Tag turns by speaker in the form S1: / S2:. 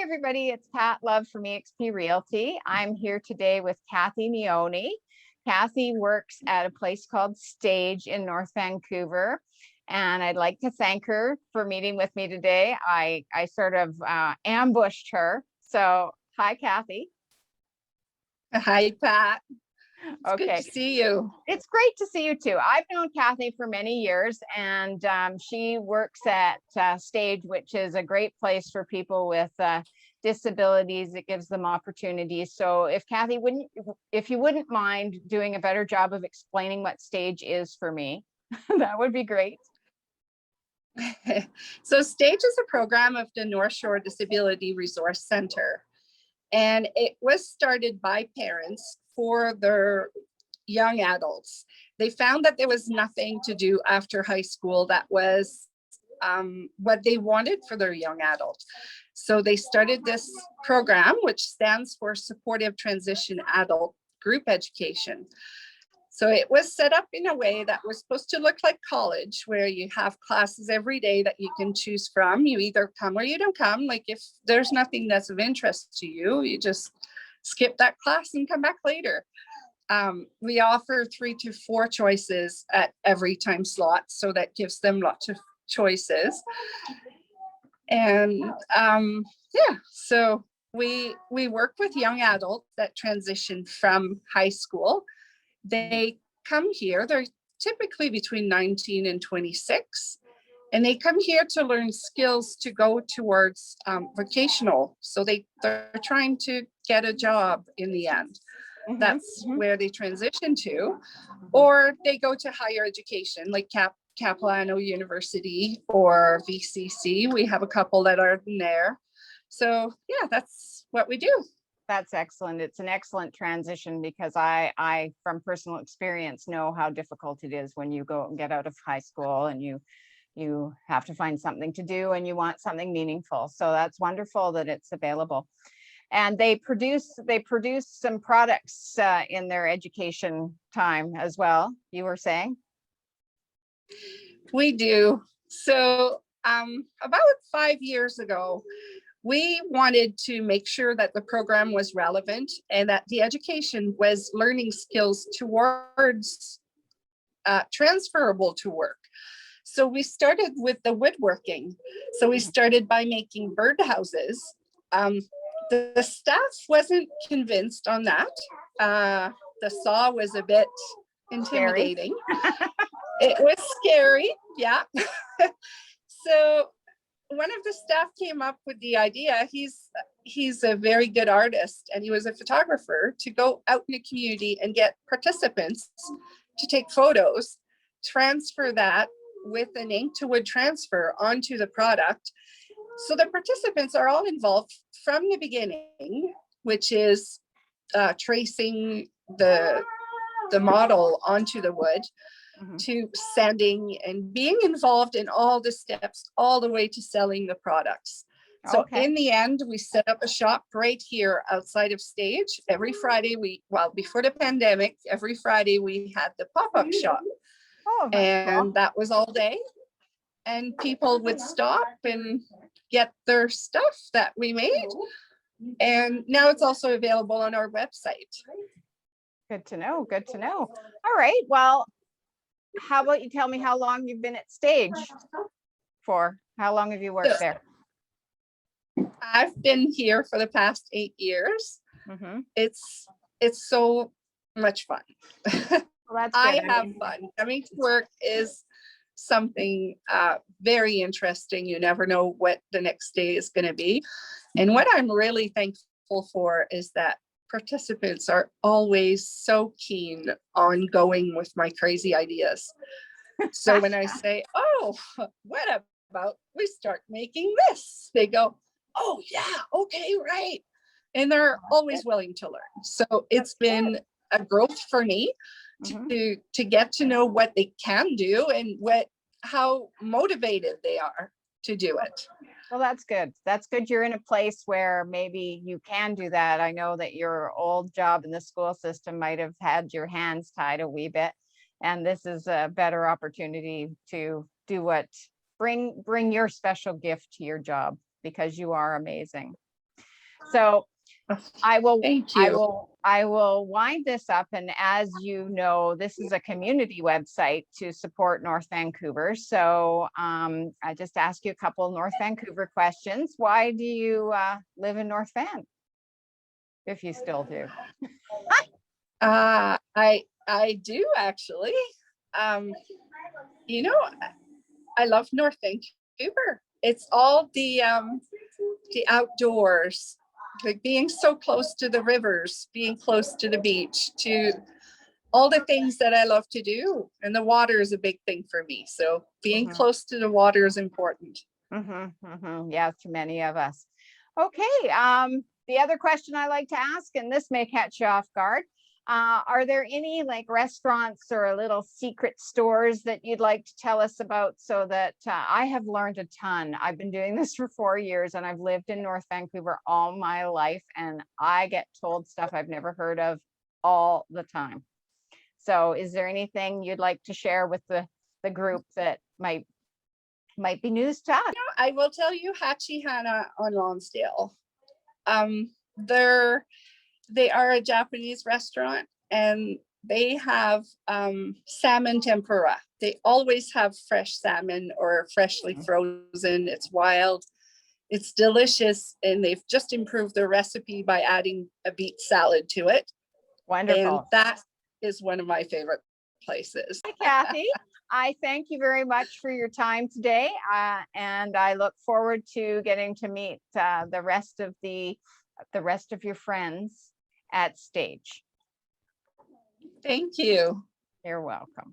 S1: everybody, it's Pat Love from EXP Realty. I'm here today with Kathy Nyoni. Kathy works at a place called Stage in North Vancouver, and I'd like to thank her for meeting with me today. I sort of ambushed her. So, hi, Kathy.
S2: Hi, Pat. It's
S1: Okay.
S2: good to see you.
S1: It's great to see you too. I've known Kathy for many years, and she works at Stage, which is a great place for people with disabilities. It gives them opportunities. So if you wouldn't mind doing a better job of explaining what Stage is for me, that would be great.
S2: So Stage is a program of the North Shore Disability Resource Center, and it was started by parents for their young adults. They found that there was nothing to do after high school that was what they wanted for their young adult. So they started this program, which stands for Supportive Transition Adult Group Education. So it was set up in a way that was supposed to look like college, where you have classes every day that you can choose from. You either come or you don't come. Like if there's nothing that's of interest to you, you just skip that class and come back later. We offer 3 to 4 choices at every time slot, so that gives them lots of choices. And so we work with young adults that transition from high school. They come here, they're typically between 19 and 26, and they come here to learn skills to go towards vocational. So they're trying to get a job in the end. That's where they transition to, or they go to higher education like Capilano University or VCC. We have a couple that are in there. So yeah, that's what we do.
S1: That's excellent. It's an excellent transition, because I from personal experience know how difficult it is when you go and get out of high school and you have to find something to do and you want something meaningful. So that's wonderful that it's available. And they produce some products in their education time as well, you were saying?
S2: We do. So about 5 years ago, we wanted to make sure that the program was relevant and that the education was learning skills towards transferable to work. So we started with the woodworking. So we started by making birdhouses. The staff wasn't convinced on that. The saw was a bit intimidating. It was scary, yeah. So one of the staff came up with the idea. He's a very good artist, and he was a photographer, to go out in the community and get participants to take photos, transfer that with an ink to wood transfer onto the product. So the participants are all involved from the beginning, which is tracing the model onto the wood, to sanding and being involved in all the steps, all the way to selling the products. So in the end, we set up a shop right here outside of Stage. Every Friday, before the pandemic, every Friday we had the pop-up shop. And that was all day. And people would stop and get their stuff that we made. And now it's also available on our website.
S1: Good to know. Good to know. All right. Well, how about you tell me how long you've been at Stage for? How long have you worked there?
S2: I've been here for the past 8 years. It's so much fun.
S1: Well,
S2: I have fun. Coming to work is something very interesting. You never know what the next day is going to be. And what I'm really thankful for is that participants are always so keen on going with my crazy ideas. So when I say, oh, what about we start making this? They go, oh yeah, okay, right. And they're always willing to learn. So it's been a growth for me to get to know what they can do and how motivated they are to do it.
S1: Well, that's good. That's good. You're in a place where maybe you can do that. I know that your old job in the school system might have had your hands tied a wee bit, and this is a better opportunity to bring your special gift to your job, because you are amazing. So I will,
S2: Thank
S1: I
S2: you.
S1: will, I will wind this up. And as you know, this is a community website to support North Vancouver. So I just ask you a couple North Vancouver questions. Why do you live in North Van? If you still do.
S2: I do actually. Um, you know, I love North Vancouver. It's all the outdoors, like being so close to the rivers, being close to the beach, to all the things that I love to do. And the water is a big thing for me. So being close to the water is important.
S1: Yeah, to many of us. Okay. The other question I like to ask, and this may catch you off guard, are there any like restaurants or little secret stores that you'd like to tell us about, so that I have learned a ton. I've been doing this for 4 years and I've lived in North Vancouver all my life, and I get told stuff I've never heard of all the time. So is there anything you'd like to share with the group that might be news to us?
S2: I will tell you Hachihana on Lonsdale. They are a Japanese restaurant, and they have salmon tempura. They always have fresh salmon or freshly frozen. It's wild. It's delicious, and they've just improved their recipe by adding a beet salad to it.
S1: Wonderful.
S2: And that is one of my favorite places.
S1: Hi, Kathy. I thank you very much for your time today, and I look forward to getting to meet the rest of your friends at Stage.
S2: Thank you.
S1: You're welcome.